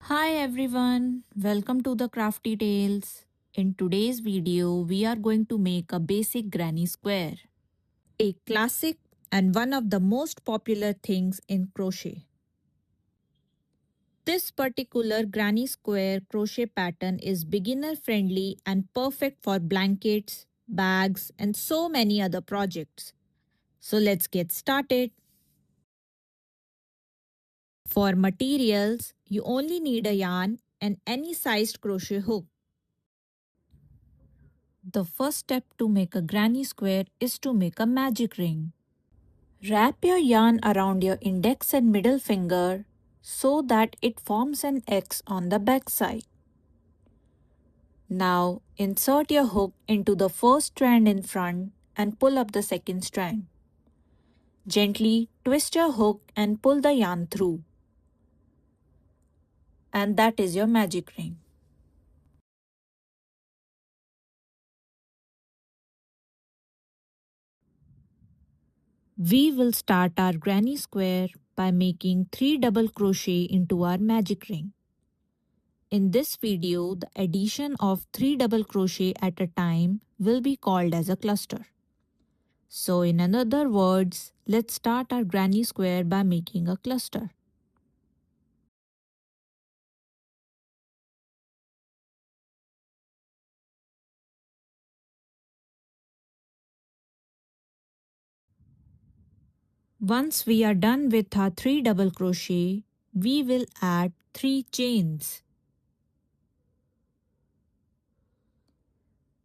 Hi everyone, welcome to the Crafty Tales. In today's video, we are going to make a basic granny square, a classic and one of the most popular things in crochet. This particular granny square crochet pattern is beginner friendly and perfect for blankets, bags, and so many other projects. So let's get started. For materials, you only need a yarn and any sized crochet hook. The first step to make a granny square is to make a magic ring. Wrap your yarn around your index and middle finger so that it forms an X on the back side. Now insert your hook into the first strand in front and pull up the second strand. Gently twist your hook and pull the yarn through. And that is your magic ring. We will start our granny square by making 3 double crochet into our magic ring. In this video, the addition of 3 double crochet at a time will be called as a cluster. So in other words, let's start our granny square by making a cluster. Once we are done with our 3 double crochet, we will add 3 chains.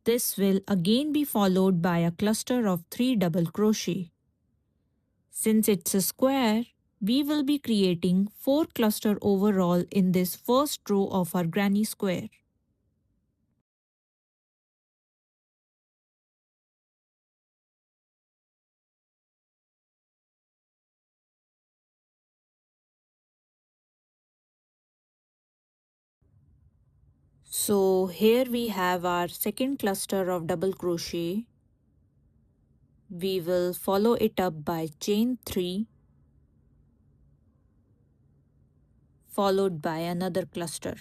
This will again be followed by a cluster of 3 double crochet. Since it's a square, we will be creating 4 clusters overall in this first row of our granny square. So here we have our second cluster of double crochet. We will follow it up by chain 3 followed by another cluster.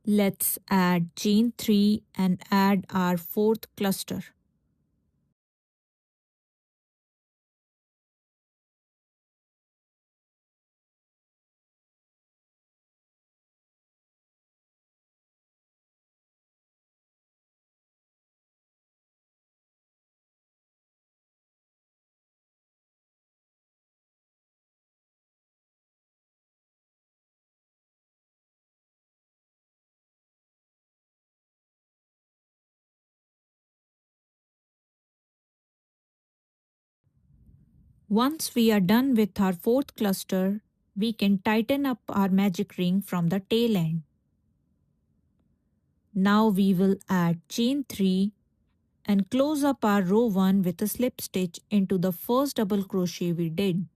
Let's add chain 3 and add our fourth cluster. Once we are done with our fourth cluster, we can tighten up our magic ring from the tail end. Now we will add chain 3 and close up our row 1 with a slip stitch into the first double crochet we did.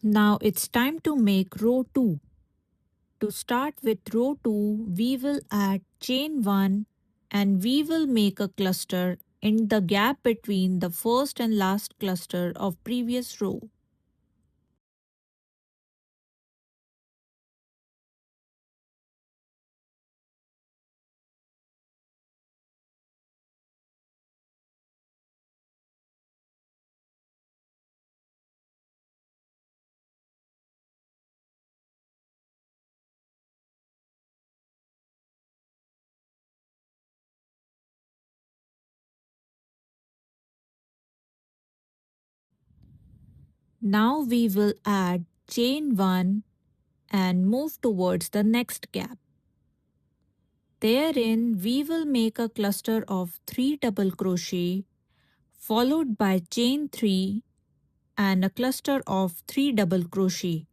Now it's time to make row 2. To start with row 2, we will add chain 1 and we will make a cluster in the gap between the first and last cluster of previous row. Now we will add chain 1 and move towards the next gap. Therein we will make a cluster of 3 double crochet followed by chain 3 and a cluster of 3 double crochet,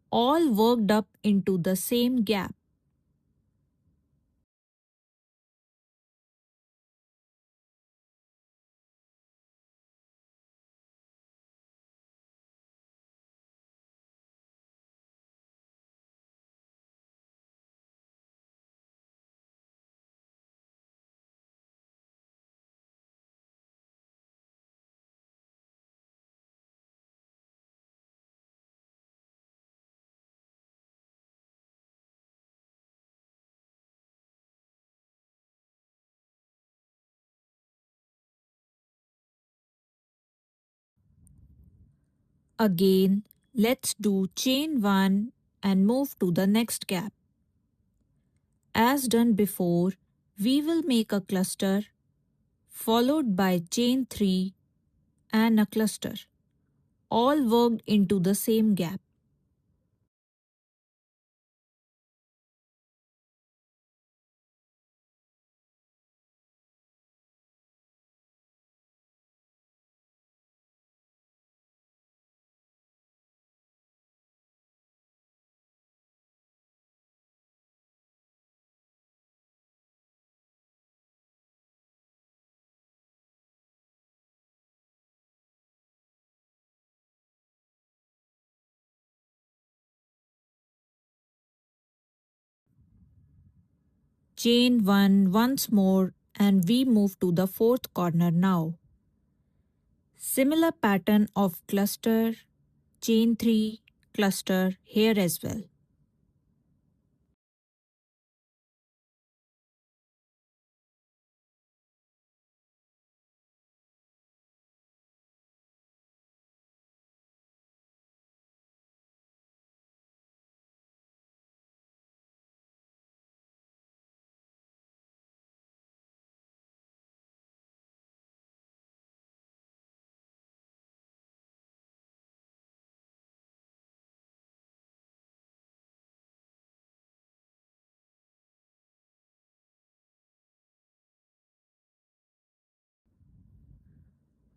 all worked up into the same gap. Again, let's do chain 1 and move to the next gap. As done before, we will make a cluster followed by chain 3 and a cluster, all worked into the same gap. Chain 1 once more and we move to the fourth corner now. Similar pattern of cluster, chain 3, cluster here as well.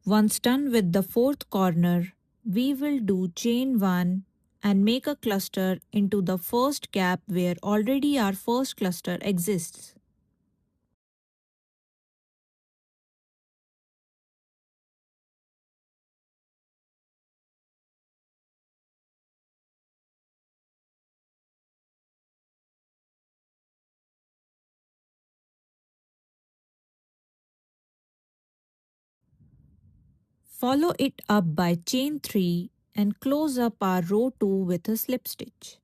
Once done with the fourth corner, we will do chain 1 and make a cluster into the first gap where already our first cluster exists. Follow it up by chain 3 and close up our row 2 with a slip stitch.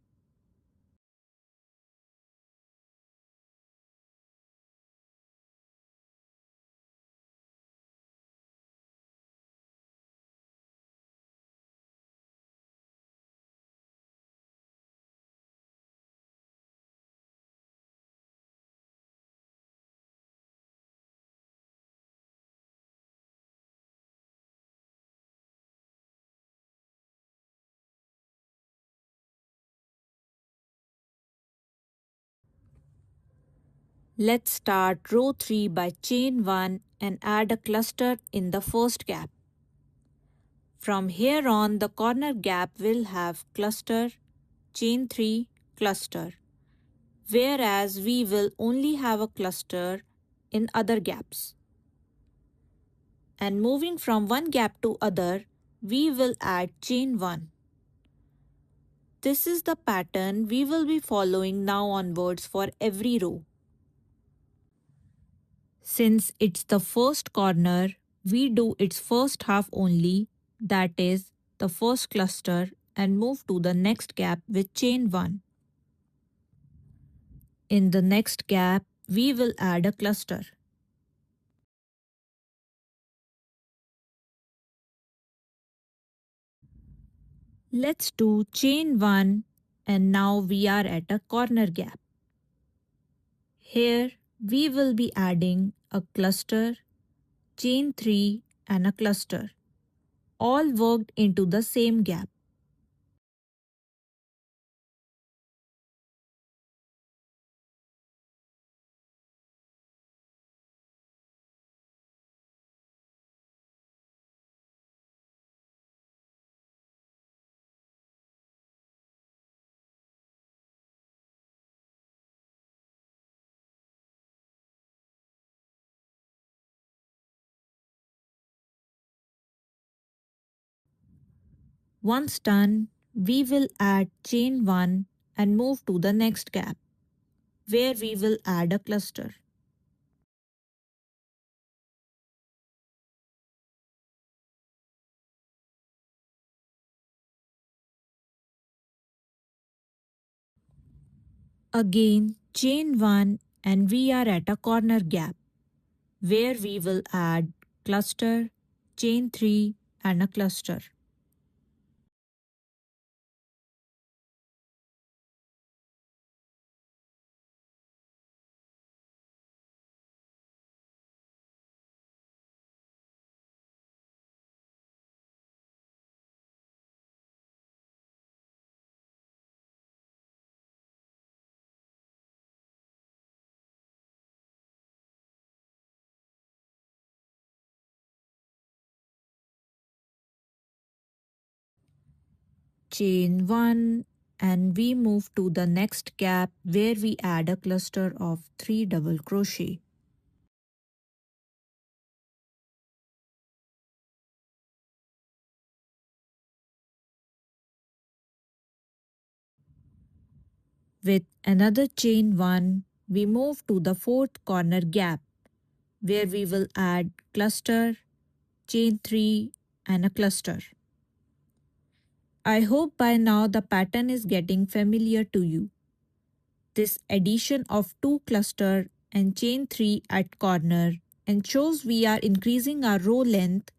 Let's start row 3 by chain 1 and add a cluster in the first gap. From here on, the corner gap will have cluster, chain 3, cluster, whereas we will only have a cluster in other gaps. And moving from one gap to other, we will add chain 1. This is the pattern we will be following now onwards for every row. Since it's the first corner, we do its first half only, that is, the first cluster, and move to the next gap with chain 1. In the next gap, we will add a cluster. Let's do chain 1 and now we are at a corner gap. Here we will be adding a cluster, chain 3 and a cluster, all worked into the same gap. Once done, we will add chain 1 and move to the next gap, where we will add a cluster. Again, chain 1 and we are at a corner gap, where we will add cluster, chain 3 and a cluster. Chain 1 and we move to the next gap where we add a cluster of 3 double crochet. With another chain 1, we move to the fourth corner gap where we will add cluster, chain 3 and a cluster. I hope by now the pattern is getting familiar to you. This addition of 2 cluster and chain 3 at corner ensures we are increasing our row length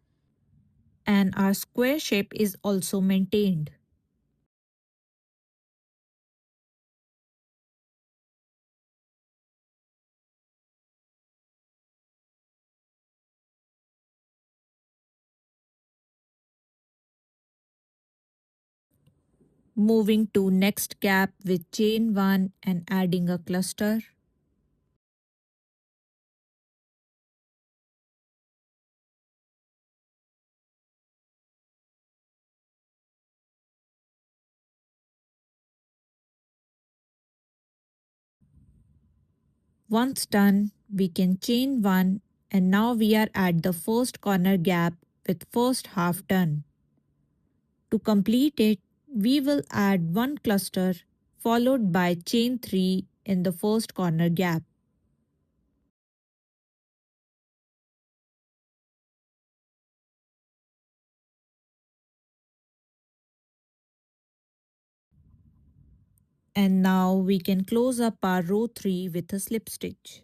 and our square shape is also maintained. Moving to next gap with chain 1 and adding a cluster. Once done, we can chain 1 and now we are at the first corner gap with first half done. To complete it, we will add one cluster followed by chain 3 in the first corner gap. And now we can close up our row 3 with a slip stitch.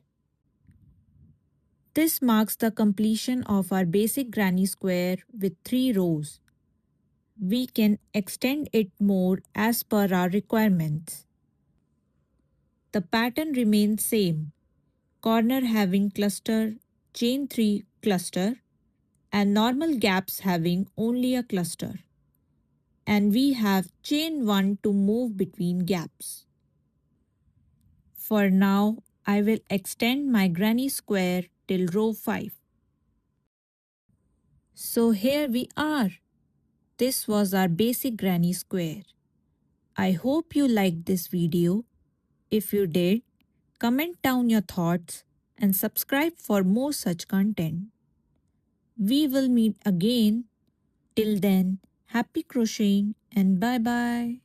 This marks the completion of our basic granny square with 3 rows. We can extend it more as per our requirements. The pattern remains same, corner having cluster, chain 3 cluster and normal gaps having only a cluster. And we have chain 1 to move between gaps. For now, I will extend my granny square till row 5. So here we are. This was our basic granny square. I hope you liked this video. If you did, comment down your thoughts and subscribe for more such content. We will meet again. Till then, happy crocheting and bye bye.